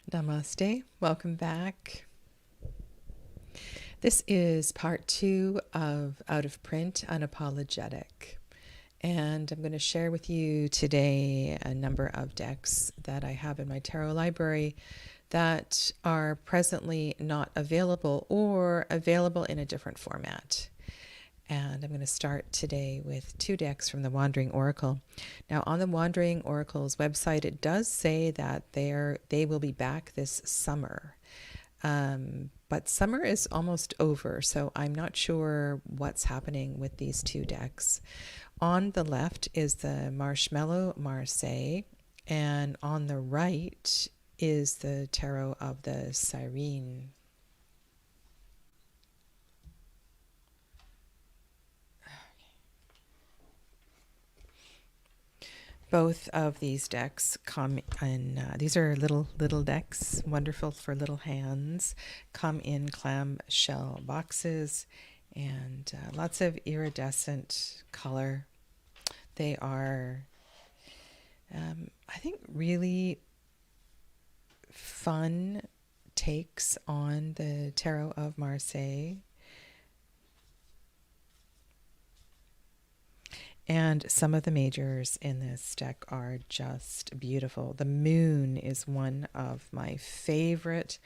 Namaste. Welcome back. This is part 2 of Out of Print Unapologetic. And I'm going to share with you today a number of decks that I have in my tarot library that are presently not available or available in a different format. And I'm going to start today with 2 decks from the Wandering Oracle. Now, on the Wandering Oracle's website, it does say that they will be back this summer. But summer is almost over, so I'm not sure what's happening with these 2 decks. On the left is the Marshmallow Marseille, and on the right is the Tarot of the Sirène. Both of these decks come in, these are little decks, wonderful for little hands, come in clamshell boxes and lots of iridescent color. They are, I think, really fun takes on the Tarot of Marseille. And some of the majors in this deck are just beautiful. The moon is one of my favorite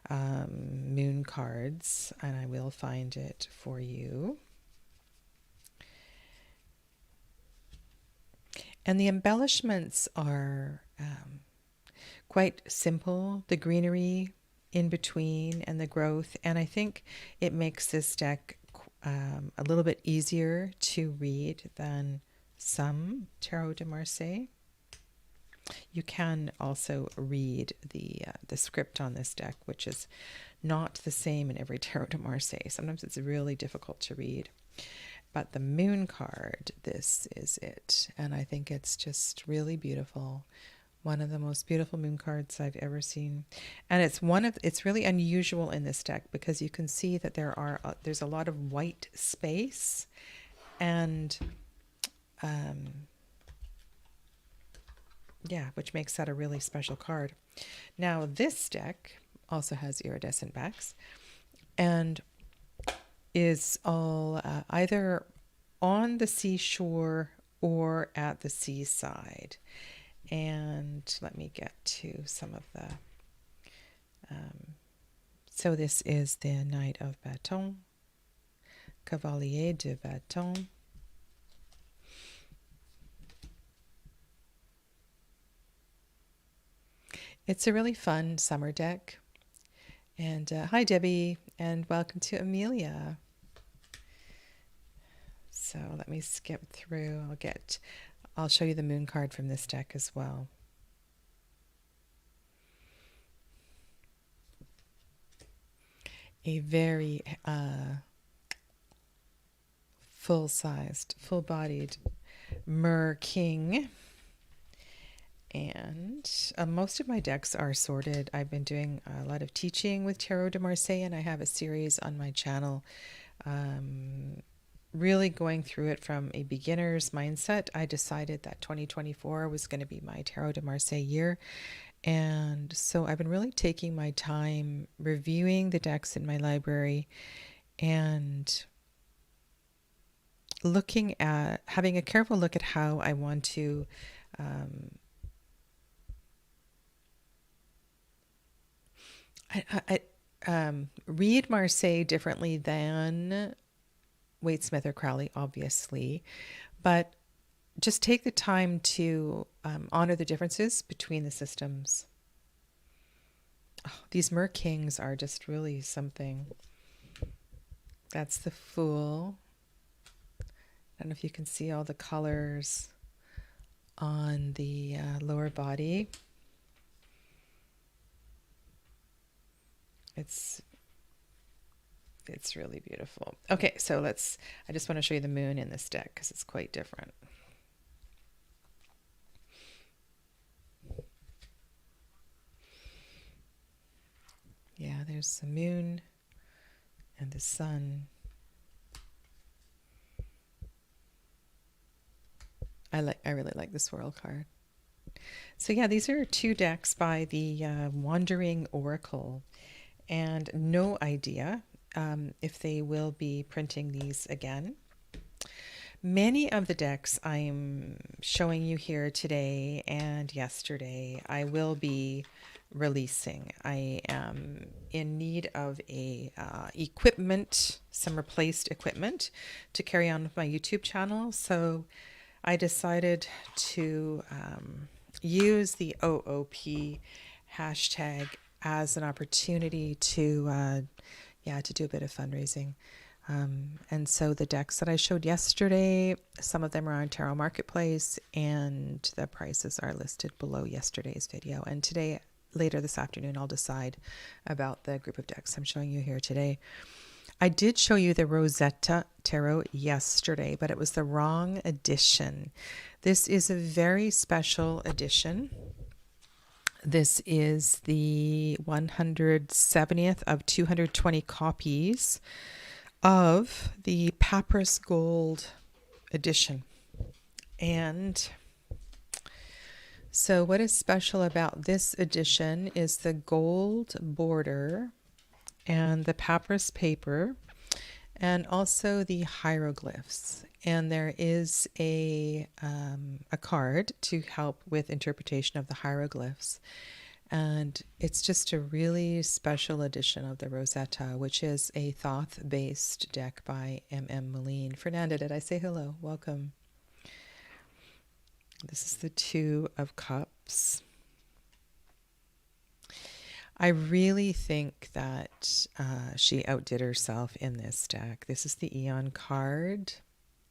moon cards, and I will find it for you. And the embellishments are quite simple. The greenery in between and the growth. And I think it makes this deck a little bit easier to read than some Tarot de Marseille. You can also read the script on this deck, which is not the same in every Tarot de Marseille. Sometimes it's really difficult to read. But the moon card, this is it. And I think it's just really beautiful. One of the most beautiful moon cards I've ever seen. And it's really unusual in this deck because you can see that there's a lot of white space, and which makes that a really special card. Now this deck also has iridescent backs and is all either on the seashore or at the seaside. And let me get to some of the... so this is the Knight of Bâton, Cavalier de Bâton, it's a really fun summer deck. And hi Debbie, and welcome to Amelia. So let me skip through. I'll show you the moon card from this deck as well. A very full-sized, full-bodied Mer King. And most of my decks are sorted. I've been doing a lot of teaching with Tarot de Marseille, and I have a series on my channel really going through it from a beginner's mindset. I decided that 2024 was going to be my Tarot de Marseille year. And so I've been really taking my time reviewing the decks in my library and having a careful look at how I want to read Marseille differently than Waite Smith or Crowley, obviously, but just take the time to honor the differences between the systems. Oh, these Mer Kings are just really something. That's the Fool. I don't know if you can see all the colors on the lower body. It's really beautiful. Okay, so I just want to show you the moon in this deck because it's quite different. Yeah, there's the moon and the sun. I really like the swirl card. So yeah, these are two decks by the Wandering Oracle, and no idea if they will be printing these again. Many of the decks I'm showing you here today and yesterday, I will be releasing. I am in need of a equipment, some replaced equipment to carry on with my YouTube channel. So I decided to use the OOP hashtag as an opportunity to to do a bit of fundraising. And so the decks that I showed yesterday, some of them are on Tarot Marketplace, and the prices are listed below yesterday's video. And today, later this afternoon, I'll decide about the group of decks I'm showing you here today. I did show you the Rosetta Tarot yesterday, but it was the wrong edition. This is a very special edition. This is the 170th of 220 copies of the Papyrus Gold edition. And so what is special about this edition is the gold border and the papyrus paper, and also the hieroglyphs. And there is a card to help with interpretation of the hieroglyphs. And it's just a really special edition of the Rosetta, which is a Thoth-based deck by M.M. Moline. Fernanda, did I say hello? Welcome. This is the Two of Cups. I really think that she outdid herself in this deck. This is the Eon card,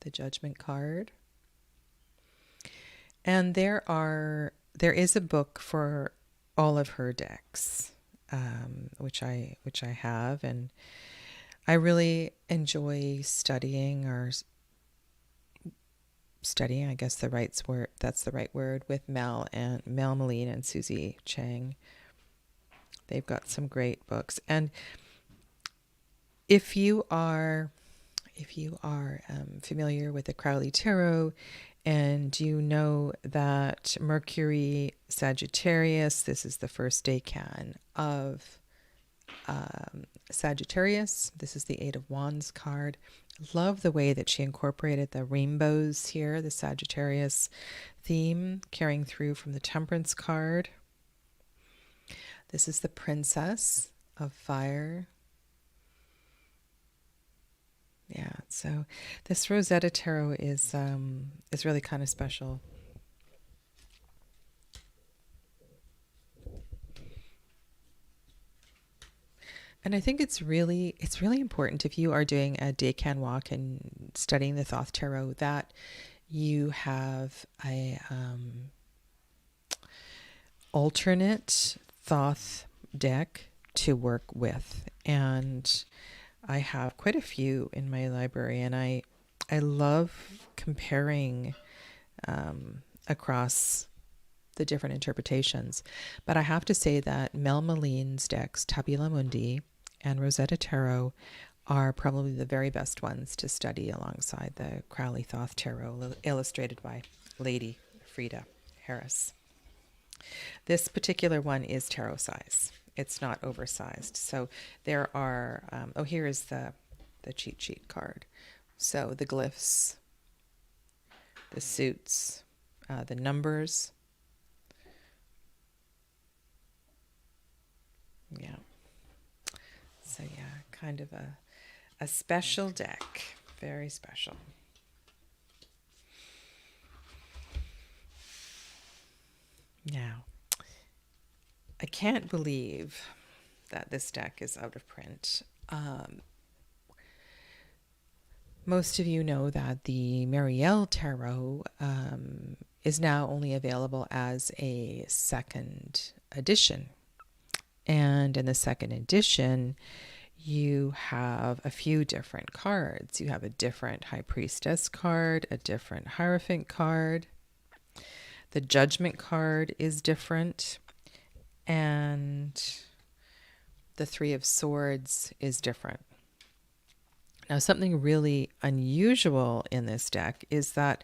the Judgment card. And there is a book for all of her decks, which I have, and I really enjoy studying, I guess that's the right word, with Mel Moline and Susie Chang. They've got some great books. And if you are familiar with the Crowley Tarot, and you know that Mercury Sagittarius, this is the first decan of Sagittarius. This is the Eight of Wands card. Love the way that she incorporated the rainbows here, the Sagittarius theme carrying through from the Temperance card. This is the Princess of Fire. Yeah, so this Rosetta Tarot is really kind of special. And I think it's really important, if you are doing a decan walk and studying the Thoth Tarot, that you have a alternate Thoth deck to work with. And I have quite a few in my library, and I love comparing across the different interpretations. But I have to say that Mel Moline's decks, Tabula Mundi and Rosetta Tarot, are probably the very best ones to study alongside the Crowley Thoth Tarot, illustrated by Lady Frida Harris. This particular one is tarot size. It's not oversized. So there are, here is the cheat sheet card. So the glyphs, the suits, the numbers. Yeah. So yeah, kind of a special deck. Very special. Now, I can't believe that this deck is out of print. Most of you know that the Marielle Tarot is now only available as a second edition. And in the second edition, you have a few different cards. You have a different High Priestess card, a different Hierophant card. The Judgment card is different. And the Three of Swords is different. Now, something really unusual in this deck is that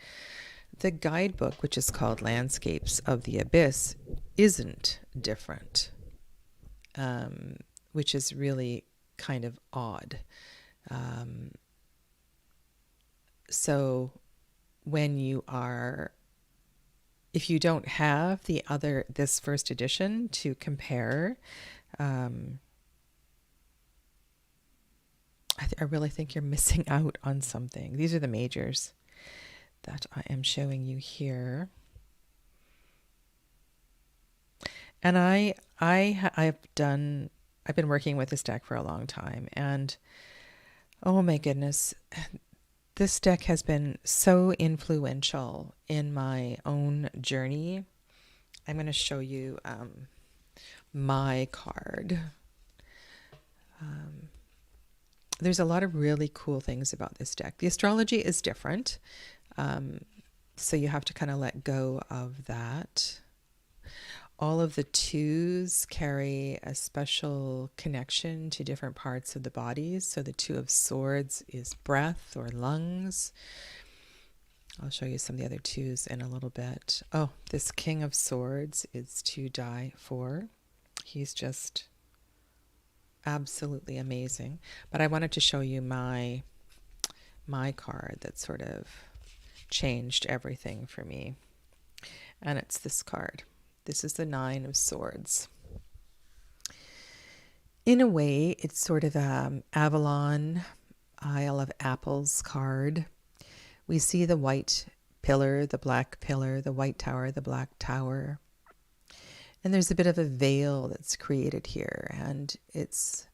the guidebook, which is called Landscapes of the Abyss, isn't different, which is really kind of odd. So when you are, if you don't have this first edition to compare, I really think you're missing out on something. These are the majors that I am showing you here. And I've been working with this deck for a long time, and oh my goodness, this deck has been so influential in my own journey. I'm going to show you my card. There's a lot of really cool things about this deck. The astrology is different, so you have to kind of let go of that. All of the twos carry a special connection to different parts of the bodies. So the Two of Swords is breath or lungs. I'll show you some of the other twos in a little bit. Oh, this King of Swords is to die for. He's just absolutely amazing. But I wanted to show you my card that sort of changed everything for me. And it's this card. This is the Nine of Swords. In a way, it's sort of Avalon, Isle of Apples card. We see the white pillar, the black pillar, the white tower, the black tower. And there's a bit of a veil that's created here. And it's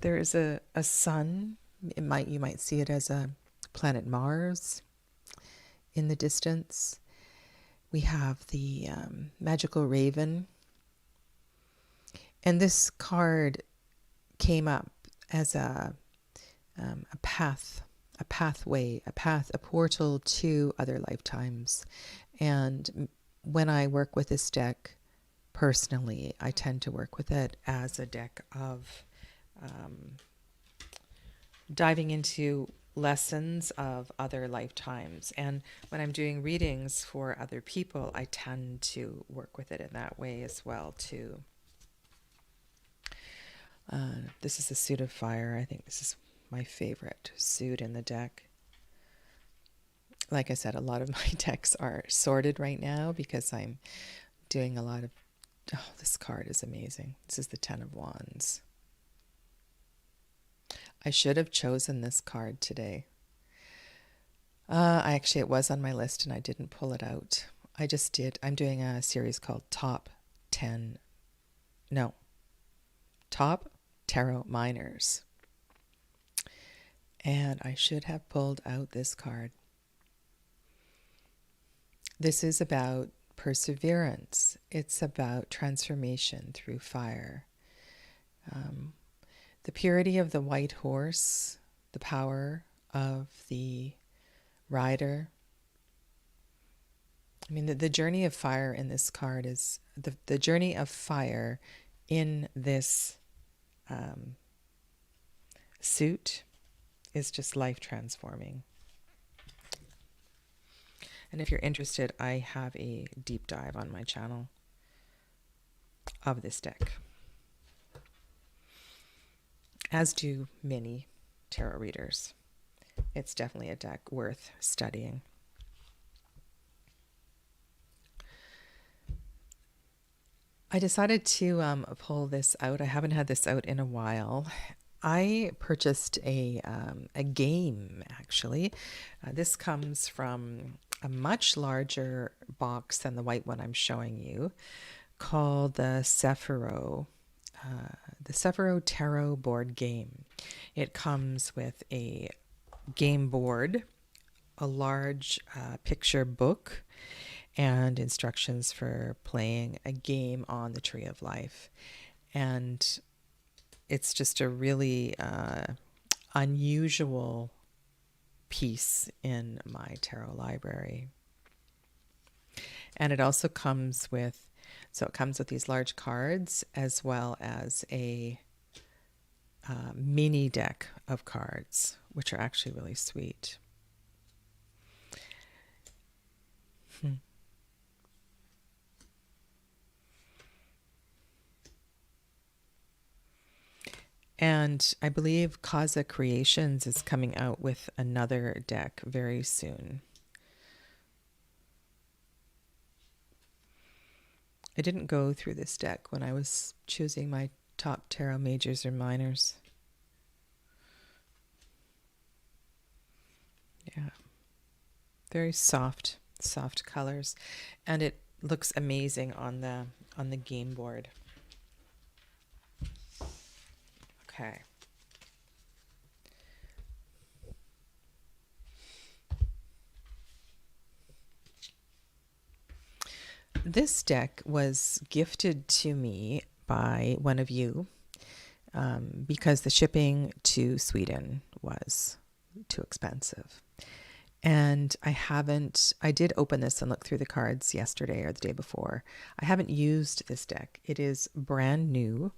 there's a sun. You might see it as a planet Mars in the distance. We have the magical raven. And this card came up as a path, a pathway, a portal to other lifetimes. And when I work with this deck personally, I tend to work with it as a deck of diving into lessons of other lifetimes. And when I'm doing readings for other people, I tend to work with it in that way as well too. This is the Suit of Fire. I think this is my favorite suit in the deck. Like I said, a lot of my decks are sorted right now because I'm doing a lot of... Oh, this card is amazing. This is the Ten of Wands. I should have chosen this card today. Actually, it was on my list and I didn't pull it out. I just did. I'm doing a series called Top Tarot Minors. And I should have pulled out this card. This is about perseverance. It's about transformation through fire. The purity of the white horse, the power of the rider. I mean, the journey of fire in this card is, the journey of fire in this suit is just life transforming. And if you're interested, I have a deep dive on my channel of this deck, as do many tarot readers. It's definitely a deck worth studying. I decided to pull this out. I haven't had this out in a while. I purchased a game, actually. This comes from a much larger box than the white one I'm showing you, called the Sefirot Tarot board game. It comes with a game board, a large picture book, and instructions for playing a game on the Tree of Life. And it's just a really unusual piece in my tarot library. And it also comes with, so it comes with these large cards as well as a mini deck of cards, which are actually really sweet. And I believe Kaza Creations is coming out with another deck very soon. I didn't go through this deck when I was choosing my top tarot majors or minors. Yeah. Very soft colors, and it looks amazing on the game board. Okay. This deck was gifted to me by one of you because the shipping to Sweden was too expensive. And I did open this and look through the cards yesterday or the day before. I haven't used this deck. It is brand new.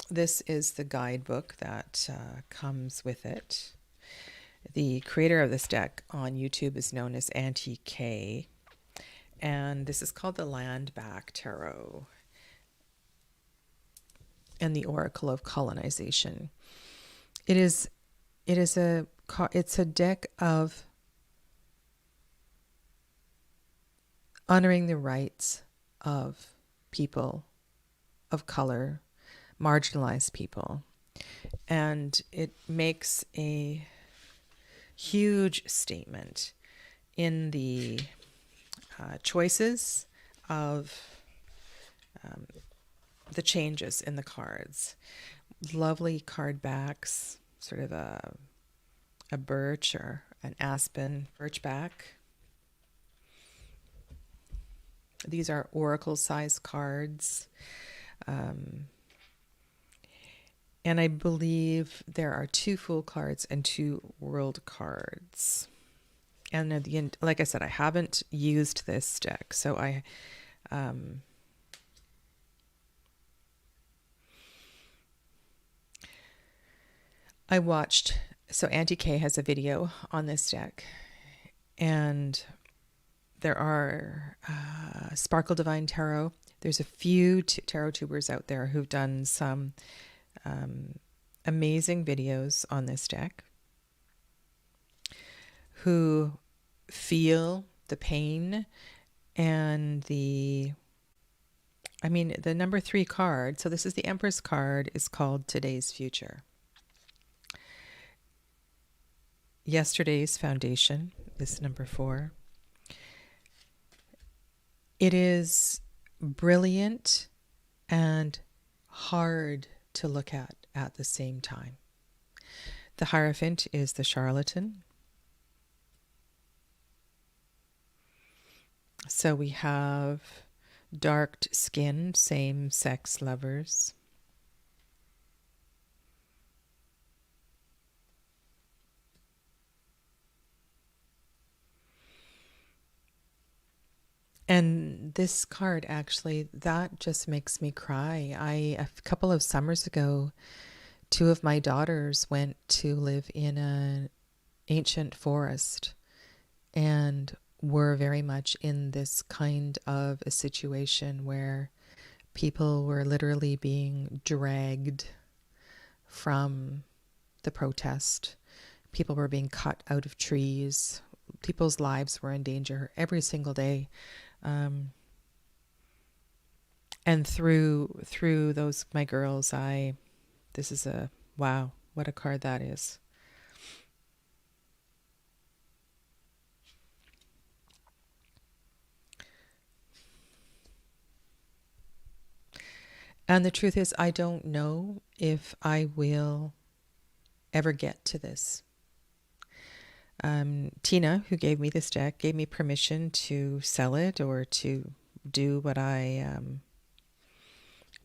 This is the guidebook that comes with it. The creator of this deck on YouTube is known as Auntie K, and this is called the Landback Tarot and the Oracle of Colonization. It's a deck of honoring the rights of people of color, marginalized people, and it makes a huge statement in the choices of the changes in the cards. Lovely card backs, sort of a birch or an aspen birch back. These are oracle size cards. And I believe there are 2 Fool cards and 2 World cards. And at the end, like I said, I haven't used this deck, so I watched. So Auntie K has a video on this deck, and there are Sparkle Divine Tarot. There's a few tarot tubers out there who've done some amazing videos on this deck, who feel the pain and the number 3 card. So this is the Empress card, is called Today's Future. Yesterday's Foundation is number 4. It is brilliant and hard to look at the same time. The Hierophant is the Charlatan. So we have dark-skinned same-sex lovers. And this card, actually, that just makes me cry. A couple of summers ago, 2 of my daughters went to live in an ancient forest and were very much in this kind of a situation where people were literally being dragged from the protest. People were being cut out of trees. People's lives were in danger every single day. And through those, my girls, this is wow, what a card that is. And the truth is, I don't know if I will ever get to this. Tina, who gave me this deck, gave me permission to sell it or to do what I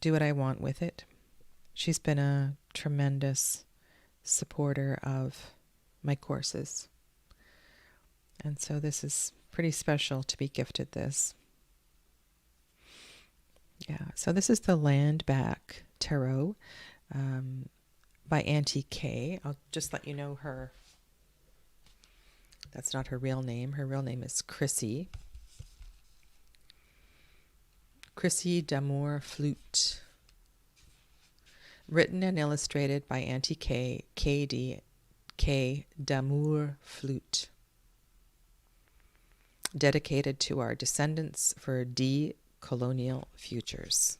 want with it. She's been a tremendous supporter of my courses. And so this is pretty special to be gifted this. Yeah, so this is the Landback Tarot by Auntie K. I'll just let you know that's not her real name. Her real name is Chrissy. Chrissy D'Amour Flute. Written and illustrated by Auntie K. K. D'Amour Flute. Dedicated to our descendants for decolonial futures.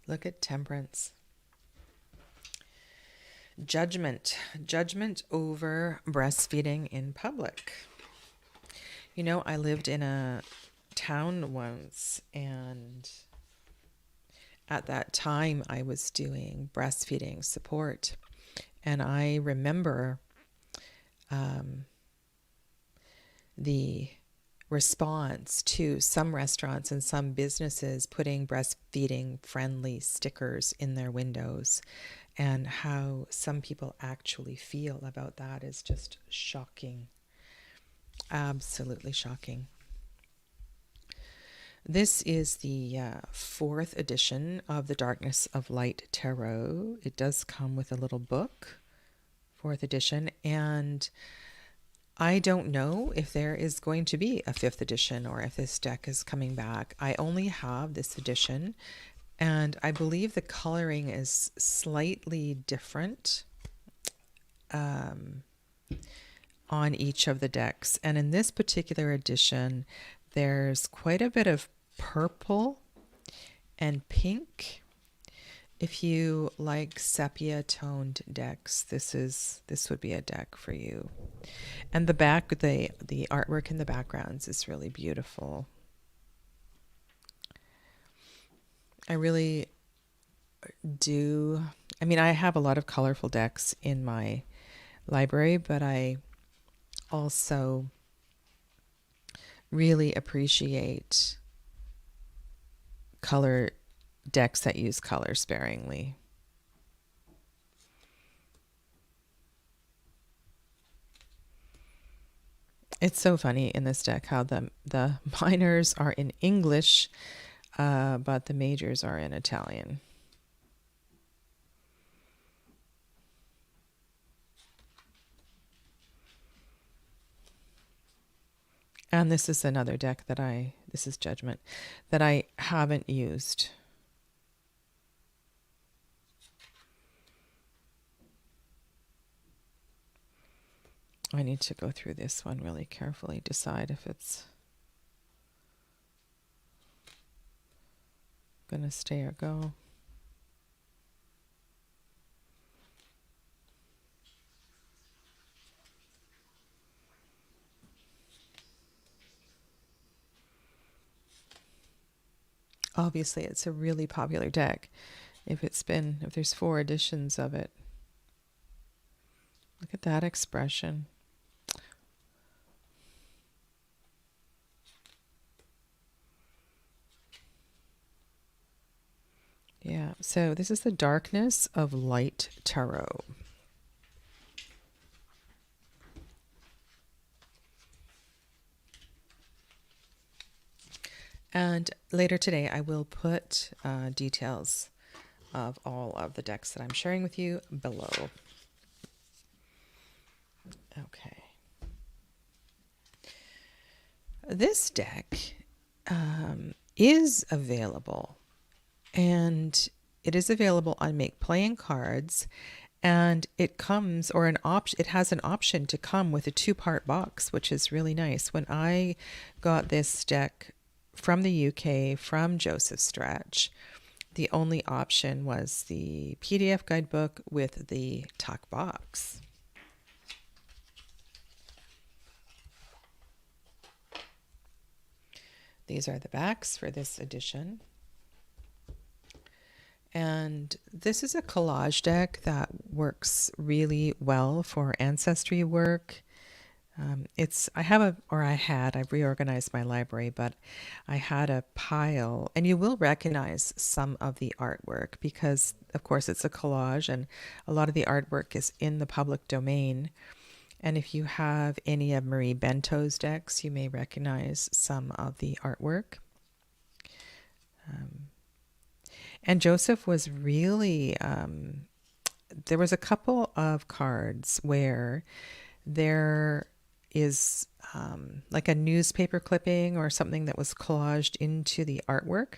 Look at Temperance. Judgment. Judgment over breastfeeding in public. You know, I lived in a town once, and at that time I was doing breastfeeding support. And I remember the response to some restaurants and some businesses putting breastfeeding friendly stickers in their windows, and how some people actually feel about that is just shocking. Absolutely shocking. This is the 4th edition of the Darkness of Light Tarot. It does come with a little book, 4th edition, and I don't know if there is going to be a 5th edition or if this deck is coming back. I only have this edition, and I believe the coloring is slightly different on each of the decks. And in this particular edition, there's quite a bit of purple and pink. If you like sepia toned decks, this would be a deck for you. And the artwork in the backgrounds is really beautiful. I really do. I mean, I have a lot of colorful decks in my library, but I also really appreciate color decks that use color sparingly. It's so funny in this deck how the minors are in English, but the majors are in Italian. And this is another deck that this is Judgment, that I haven't used. I need to go through this one really carefully, decide if it's going to stay or go. Obviously, it's a really popular deck. If there's 4 editions of it. Look at that expression. Yeah, so this is the Darkness of Light Tarot. And later today, I will put details of all of the decks that I'm sharing with you below. Okay. This deck is available, and it is available on Make Playing Cards, and it comes, or it has an option to come with a 2-part box, which is really nice. When I got this deck from the UK, from Joseph Stretch, the only option was the PDF guidebook with the tuck box. These are the backs for this edition. And this is a collage deck that works really well for ancestry work. I've reorganized my library, but I had a pile, and you will recognize some of the artwork because, of course, it's a collage and a lot of the artwork is in the public domain. And if you have any of Marie Bento's decks, you may recognize some of the artwork. And Joseph was really, there was a couple of cards where there is like a newspaper clipping or something that was collaged into the artwork.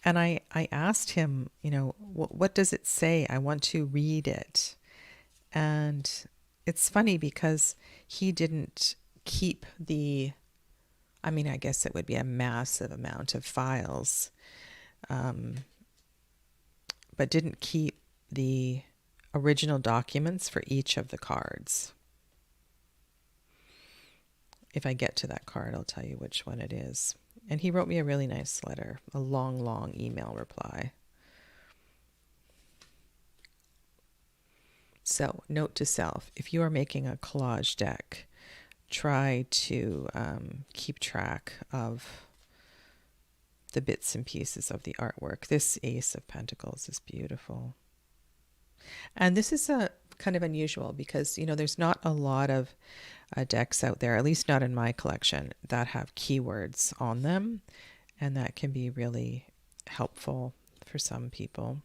And I asked him, you know, what does it say? I want to read it. And it's funny because he didn't keep the, I mean, I guess it would be a massive amount of files, but didn't keep the original documents for each of the cards. If I get to that card, I'll tell you which one it is. And he wrote me a really nice letter, a long, long email reply. So, note to self, if you are making a collage deck, try to keep track of the bits and pieces of the artwork. This Ace of Pentacles is beautiful. And this is a kind of unusual because, you know, there's not a lot of decks out there, at least not in my collection, that have keywords on them. And that can be really helpful for some people.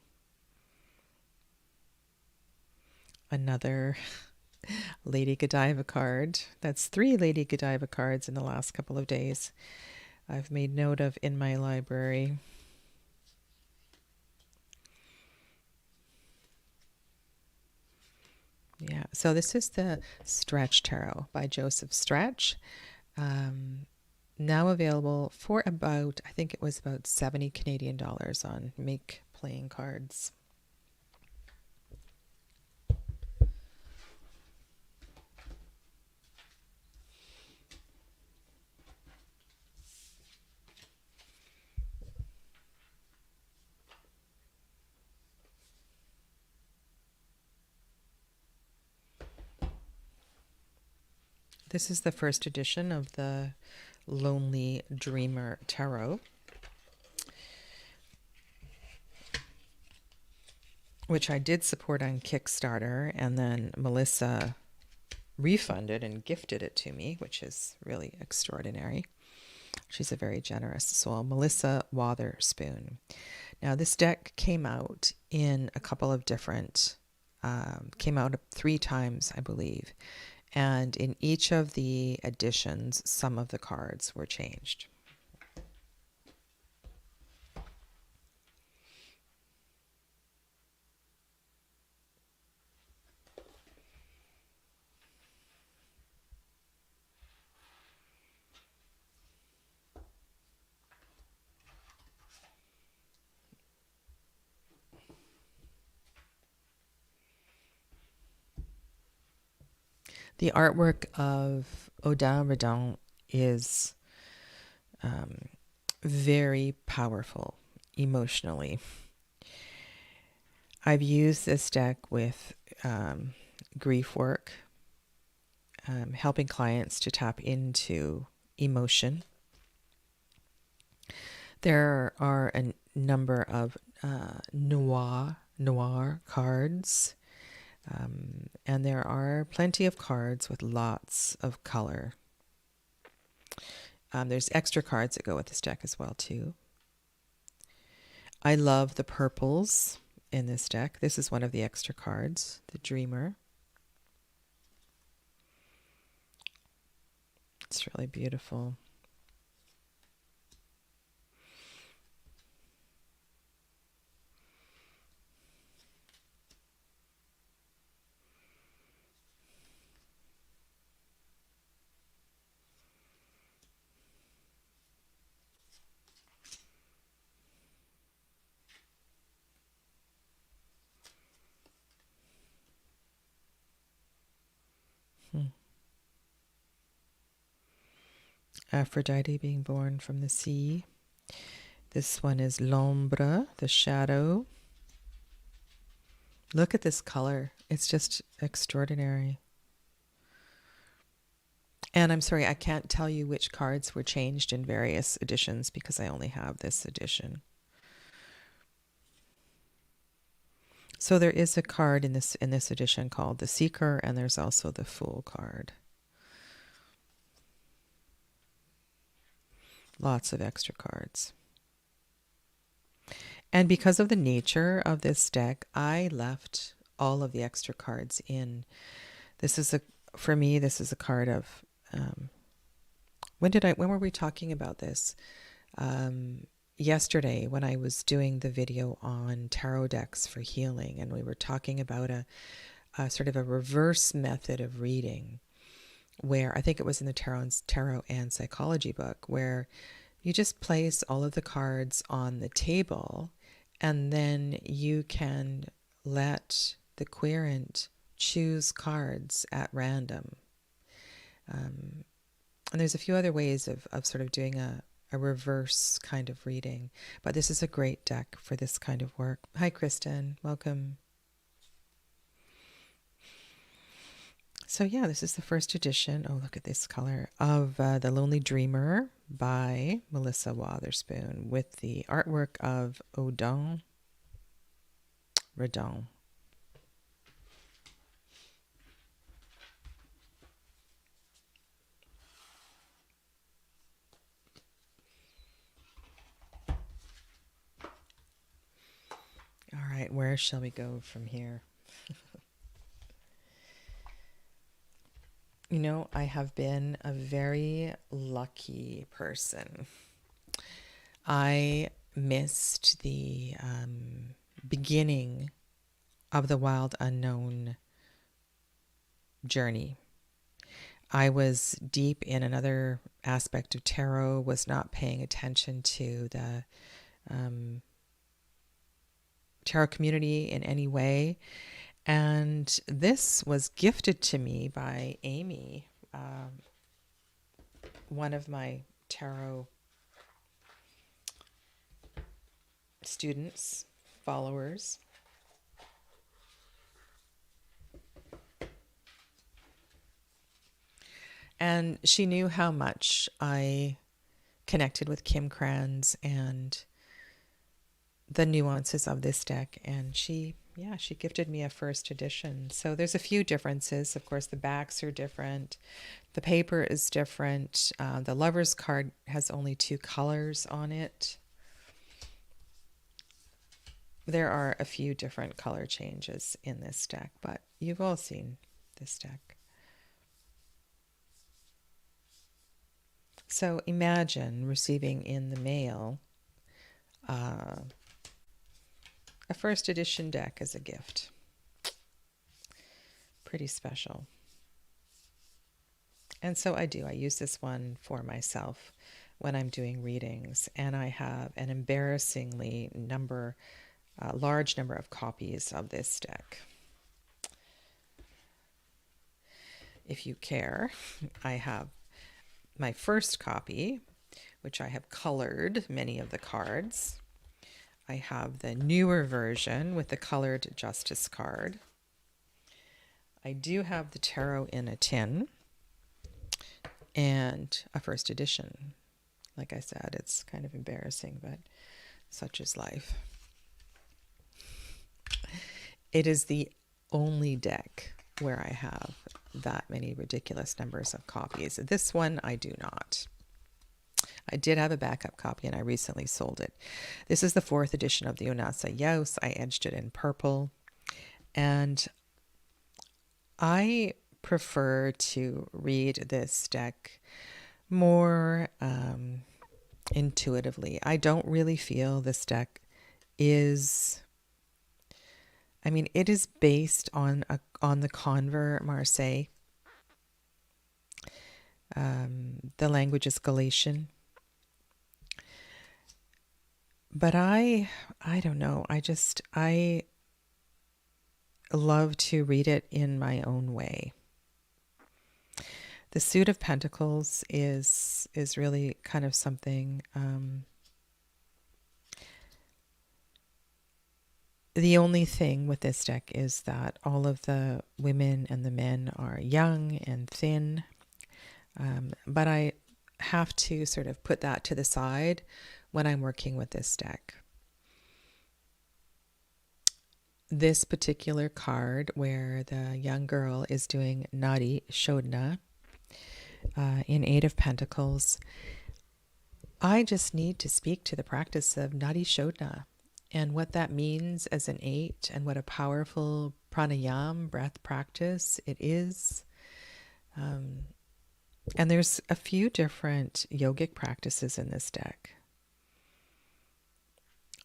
Another Lady Godiva card. That's 3 Lady Godiva cards in the last couple of days. I've made note of in my library. Yeah, so this is the Stretch Tarot by Joseph Stretch. Now available for about, I think it was about 70 Canadian dollars on Make Playing Cards. This is the first edition of the Lonely Dreamer Tarot, which I did support on Kickstarter, and then Melissa refunded and gifted it to me, which is really extraordinary. She's a very generous soul. Melissa Wotherspoon. Now, this deck came out in a couple of different, came out 3 times, I believe. And in each of the editions, some of the cards were changed. The artwork of Odin Redon is very powerful emotionally. I've used this deck with grief work, helping clients to tap into emotion. There are a number of noir cards. And there are plenty of cards with lots of color. There's extra cards that go with this deck as well, too. I love the purples in this deck. This is one of the extra cards, the Dreamer. It's really beautiful. Aphrodite being born from the sea. This one is L'ombre, the shadow. Look at this color. It's just extraordinary. And I'm sorry, I can't tell you which cards were changed in various editions because I only have this edition. So there is a card in this edition called the Seeker, and there's also the Fool card. Lots of extra cards. And because of the nature of this deck, I left all of the extra cards in. This is for me, this is a card of, when were we talking about this? Yesterday, when I was doing the video on tarot decks for healing, and we were talking about a sort of a reverse method of reading, where I think it was in the Tarot and Psychology book, where you just place all of the cards on the table, and then you can let the querent choose cards at random. And there's a few other ways of sort of doing a reverse kind of reading, but this is a great deck for this kind of work. Hi, Kristen. Welcome. So yeah, this is the first edition. Oh, look at this color of The Lonely Dreamer by Melissa Wotherspoon with the artwork of Odon Redon. All right, where shall we go from here? You know, I have been a very lucky person. I missed the beginning of the Wild Unknown journey. I was deep in another aspect of tarot, was not paying attention to the tarot community in any way. And this was gifted to me by Amy, one of my tarot students, followers. And she knew how much I connected with Kim Kranz and the nuances of this deck, and she gifted me a first edition. So there's a few differences. Of course, the backs are different. The paper is different. The Lover's card has only 2 colors on it. There are a few different color changes in this deck, but you've all seen this deck. So imagine receiving in the mail a first edition deck as a gift. Pretty special. And so I do. I use this one for myself when I'm doing readings, and I have an embarrassingly large number of copies of this deck. If you care, I have my first copy, which I have colored many of the cards. I have the newer version with the colored Justice card. I do have the tarot in a tin and a first edition. Like I said, it's kind of embarrassing, but such is life. It is the only deck where I have that many ridiculous numbers of copies. This one I do not. I did have a backup copy and I recently sold it. This is the 4th edition of the Jonasa Jaus. I edged it in purple. And I prefer to read this deck more intuitively. I don't really feel this deck is... I mean, it is based on the Conver Marseille. The language is Galatian. But I don't know. I love to read it in my own way. The Suit of Pentacles is really kind of something. The only thing with this deck is that all of the women and the men are young and thin. But I have to sort of put that to the side when I'm working with this deck. This particular card where the young girl is doing Nadi Shodna in 8 of Pentacles, I just need to speak to the practice of Nadi Shodna and what that means as an 8, and what a powerful pranayam breath practice it is. And there's a few different yogic practices in this deck.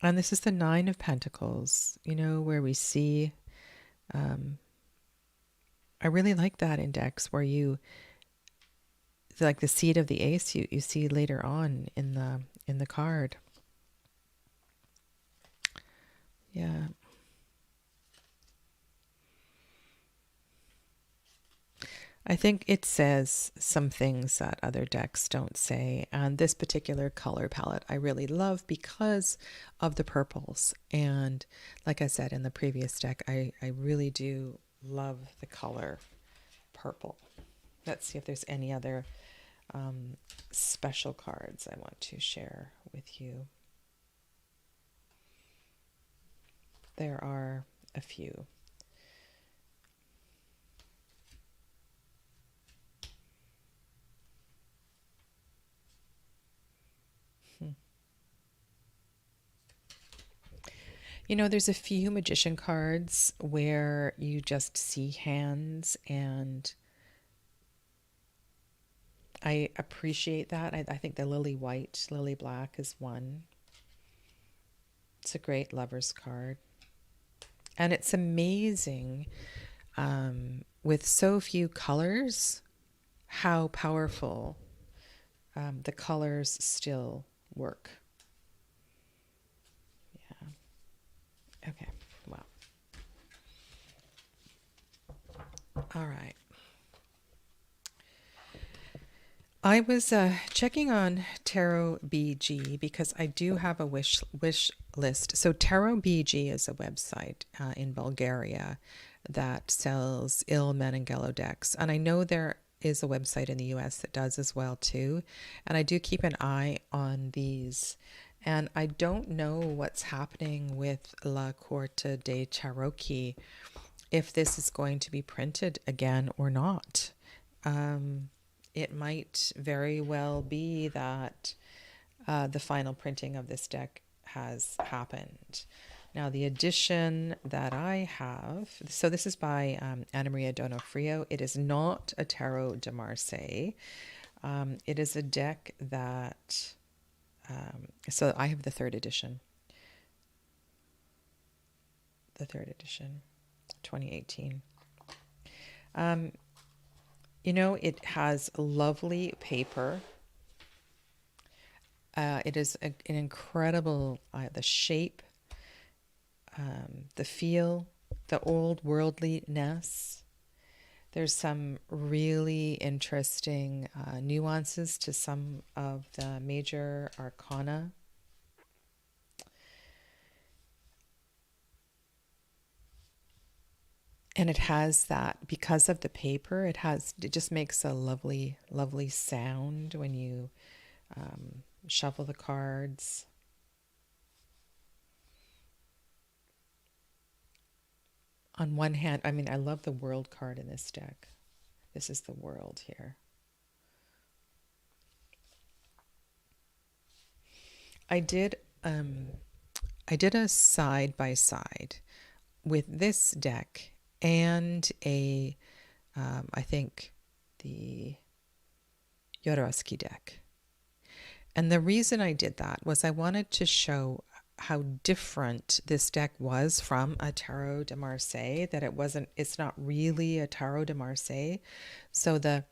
And this is the 9 of Pentacles, where we see, I really like that index where like the seed of the ace you see later on in the card. Yeah. I think it says some things that other decks don't say. And this particular color palette I really love because of the purples. And like I said in the previous deck, I really do love the color purple. Let's see if there's any other special cards I want to share with you. There are a few. There's a few magician cards where you just see hands, and I appreciate that. I think the lily white, lily black is one. It's a great lover's card. And it's amazing with so few colors how powerful the colors still work. Yeah. Okay. Wow. All right. I was checking on Tarot BG because I do have a wish list. So Tarot BG is a website in Bulgaria that sells Il Menangelo decks. And I know there is a website in the US that does as well too. And I do keep an eye on these. And I don't know what's happening with La Corte dei Tarocchi, if this is going to be printed again or not. It might very well be that the final printing of this deck has happened. Now, the edition that I have, so this is by Anna Maria Donofrio. It is not a Tarot de Marseille. It is a deck that, so I have the third edition. The third edition, 2018. It has lovely paper. It is an incredible, the shape, the feel, the old worldliness. There's some really interesting nuances to some of the major arcana. And it has that, because of the paper, it just makes a lovely, lovely sound when you shuffle the cards. On one hand, I love the world card in this deck. This is the world here. I did a side by side with this deck and I think the Jodorowsky deck. And the reason I did that was I wanted to show how different this deck was from a Tarot de Marseille, that it's not really a Tarot de Marseille. So the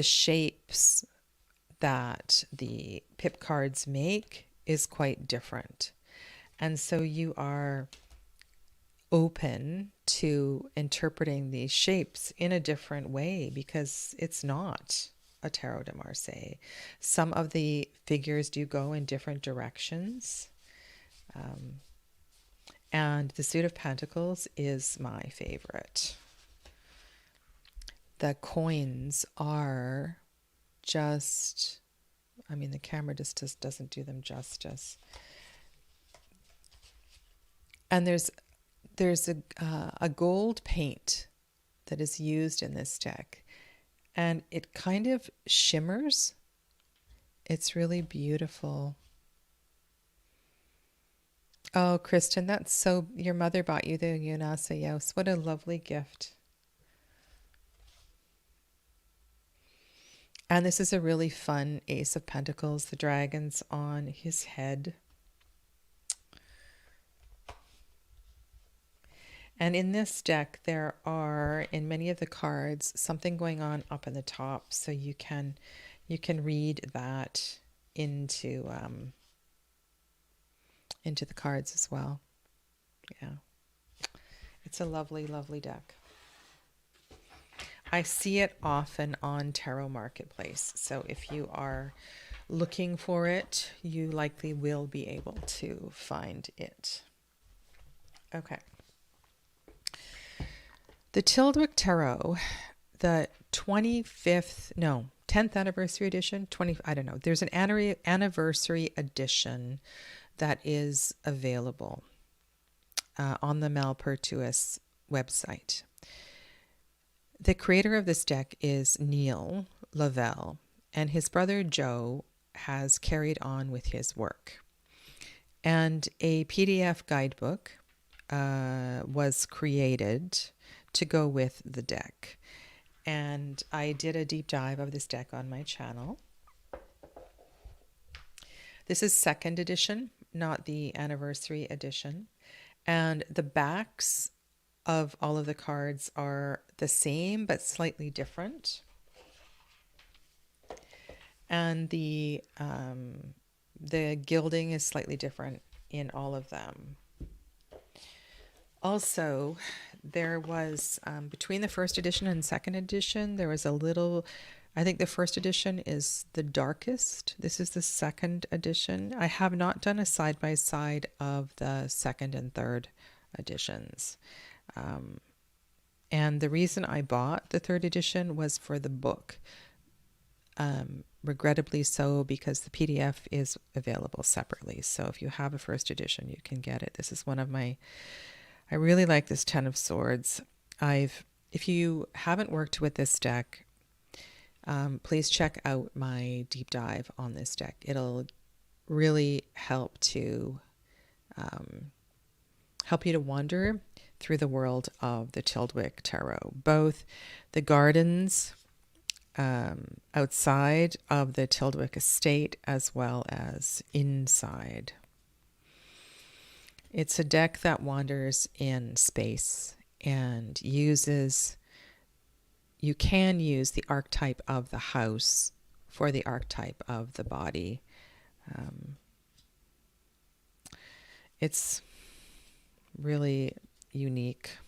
shapes that the pip cards make is quite different. And so you are open to interpreting these shapes in a different way because it's not a Tarot de Marseille. Some of the figures do go in different directions. And the Suit of Pentacles is my favorite. The coins are just, the camera just doesn't do them justice. And there's a gold paint that is used in this deck, and it kind of shimmers. It's really beautiful. Oh, Kristen, that's so, your mother bought you the Jonasa Jaus. What a lovely gift. And this is a really fun Ace of Pentacles. The dragon's on his head. And in this deck, there are, in many of the cards, something going on up in the top. So you can read that into the cards as well. Yeah. It's a lovely, lovely deck. I see it often on Tarot Marketplace. So if you are looking for it, you likely will be able to find it. Okay. The Tyldwick Tarot, the 10th anniversary edition, I don't know. There's an anniversary edition that is available on the Malpertuis website. The creator of this deck is Neil Lavelle, and his brother Joe has carried on with his work. And a PDF guidebook was created to go with the deck. And I did a deep dive of this deck on my channel. This is 2nd edition, not the anniversary edition. And the backs of all of the cards are the same but slightly different. And the gilding is slightly different in all of them. Also, there was, between the 1st edition and 2nd edition, there was a little, I think the 1st edition is the darkest. This is the 2nd edition. I have not done a side-by-side of the 2nd and 3rd editions. And the reason I bought the 3rd edition was for the book. Regrettably so, because the PDF is available separately. So if you have a 1st edition, you can get it. This is one of my, I really like this 10 of Swords. If you haven't worked with this deck, please check out my deep dive on this deck. It'll really help you to wander through the world of the Tyldwick Tarot, both the gardens outside of the Tyldwick estate as well as inside. It's a deck that wanders in space and you can use the archetype of the house for the archetype of the body. It's really unique.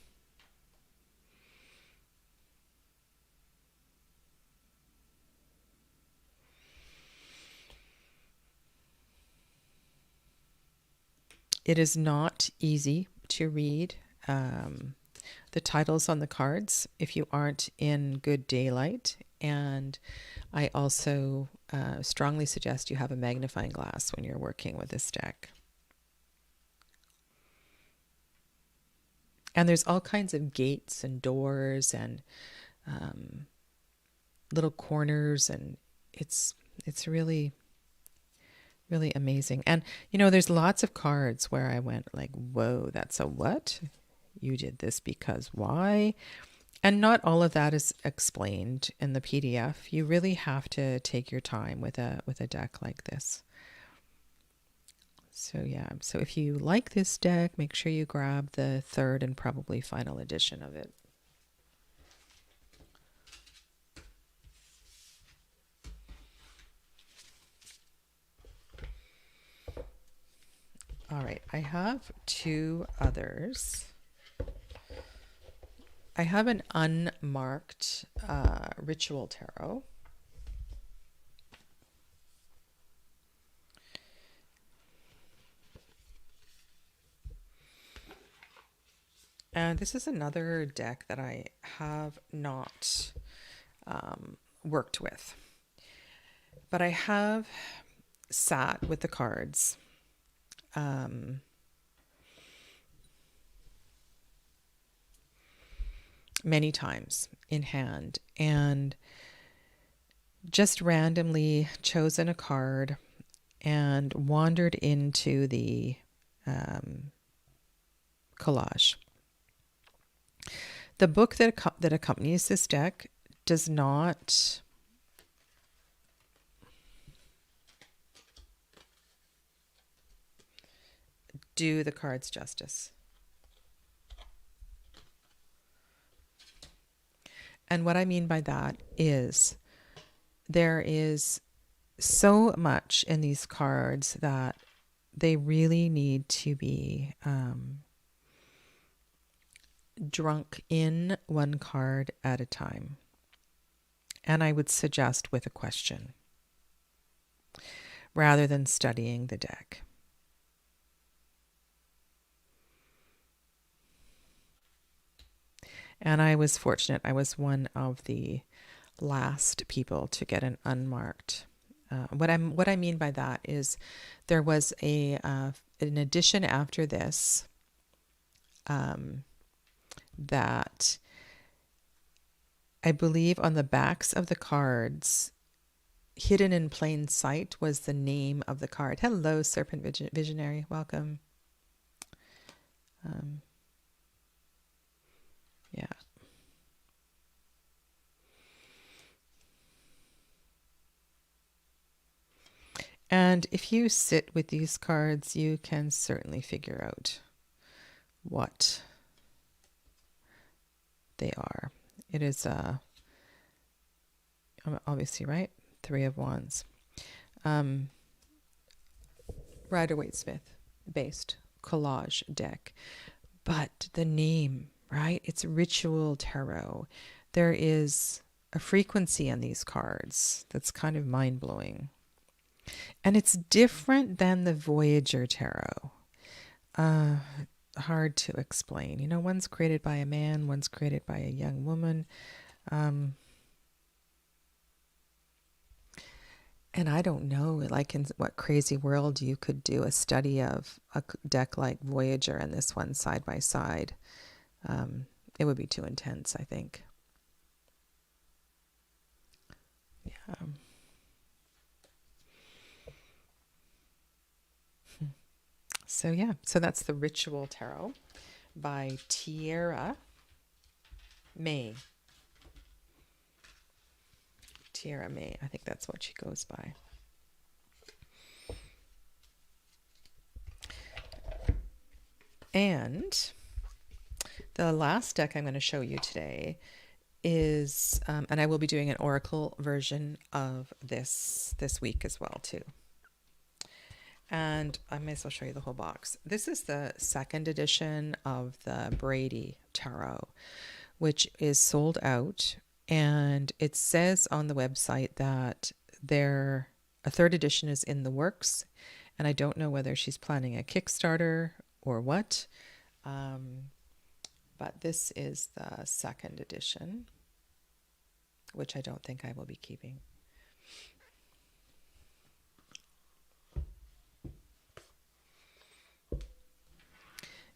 It is not easy to read the titles on the cards if you aren't in good daylight. And I also strongly suggest you have a magnifying glass when you're working with this deck. And there's all kinds of gates and doors and little corners, and it's really, really amazing. And there's lots of cards where I went like, whoa, that's a what? You did this because why? And not all of that is explained in the PDF. You really have to take your time with a deck like this. So yeah, so if you like this deck, make sure you grab the 3rd and probably final edition of it. All right, I have 2 others. I have an unmarked ritual tarot. And this is another deck that I have not worked with. But I have sat with the cards. Many times in hand, and just randomly chosen a card and wandered into the collage. The book that accompanies this deck does not do the cards justice. And what I mean by that is there is so much in these cards that they really need to be drunk in one card at a time. And I would suggest with a question rather than studying the deck. And I was fortunate. I was one of the last people to get an unmarked. What I mean by that is there was an edition after this that I believe on the backs of the cards, hidden in plain sight was the name of the card. Hello, Serpent Visionary. Welcome. Yeah. And if you sit with these cards, you can certainly figure out what they are. It is obviously, right? 3 of Wands. Rider-Waite-Smith based collage deck. But the name, right? It's Ritual Tarot. There is a frequency on these cards that's kind of mind-blowing. And it's different than the Voyager Tarot. Hard to explain. You know, one's created by a man, one's created by a young woman. And I don't know, like in what crazy world you could do a study of a deck like Voyager and this one side by side. It would be too intense, I think. Yeah. So yeah, so that's the Ritual Tarot by Tierra May. Tierra May, I think that's what she goes by. And the last deck I'm going to show you today is, and I will be doing an oracle version of this week as well too. And I may as well show you the whole box. This is the second edition of the Brady Tarot, which is sold out. And it says on the website that a third edition is in the works. And I don't know whether she's planning a Kickstarter or what. But this is the second edition, which I don't think I will be keeping.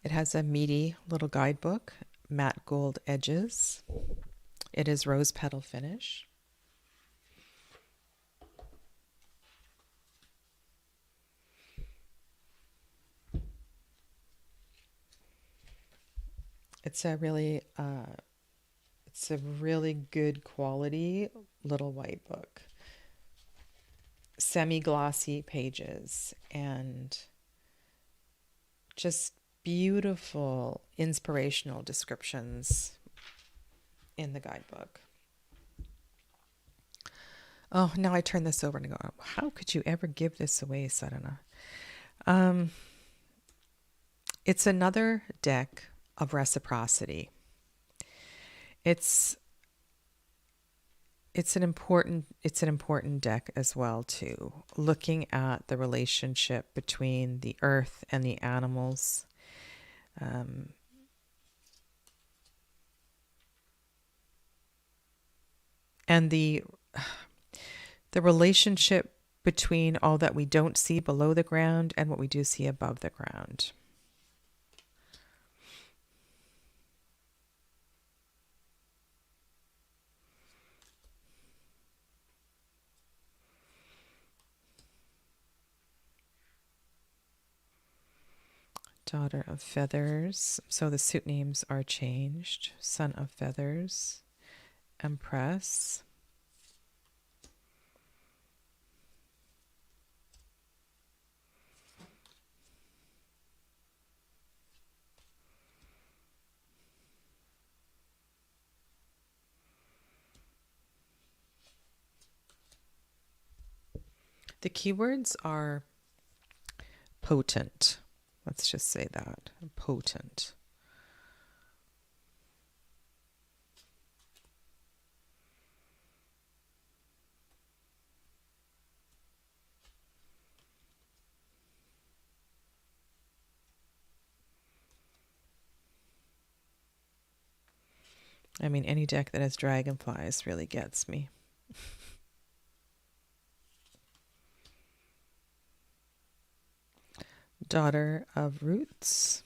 It has a meaty little guidebook, matte gold edges. It is rose petal finish. It's a really good quality little white book. Semi-glossy pages and just beautiful inspirational descriptions in the guidebook. Oh, now I turn this over and go, how could you ever give this away, Sadhana? It's another deck of reciprocity. It's an important deck as well too, looking at the relationship between the earth and the animals. And the relationship between all that we don't see below the ground and what we do see above the ground. Daughter of Feathers. So the suit names are changed. Son of Feathers. Empress. The keywords are potent. Let's just say that. Potent. I mean, any deck that has dragonflies really gets me. Daughter of Roots.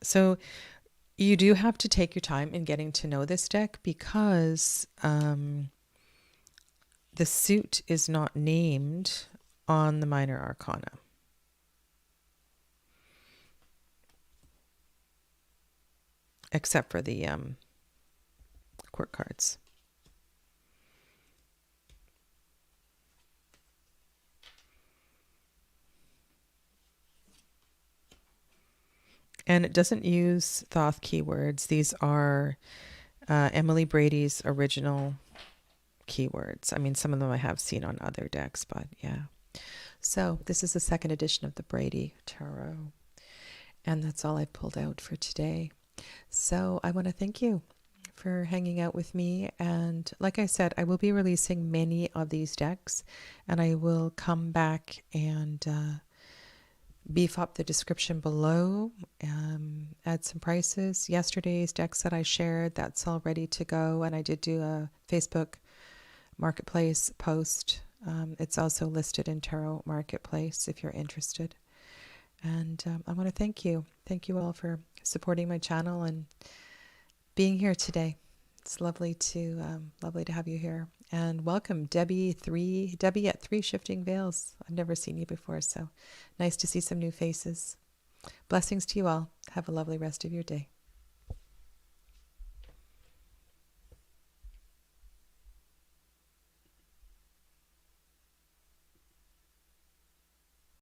So you do have to take your time in getting to know this deck because the suit is not named on the minor arcana. Except for the court cards. And it doesn't use Thoth keywords. These are Emily Brady's original keywords. I mean, some of them I have seen on other decks, but yeah. So this is the second edition of the Brady Tarot. And that's all I pulled out for today. So I want to thank you for hanging out with me. And like I said, I will be releasing many of these decks. And I will come back and beef up the description below, add some prices. Yesterday's decks that I shared, that's all ready to go. And I did do a Facebook Marketplace post. It's also listed in Tarot Marketplace if you're interested. And I want to thank you. Thank you all for supporting my channel and being here today. It's lovely to have you here. And welcome, Debbie at 3 Shifting Veils. I've never seen you before, so nice to see some new faces. Blessings to you all. Have a lovely rest of your day.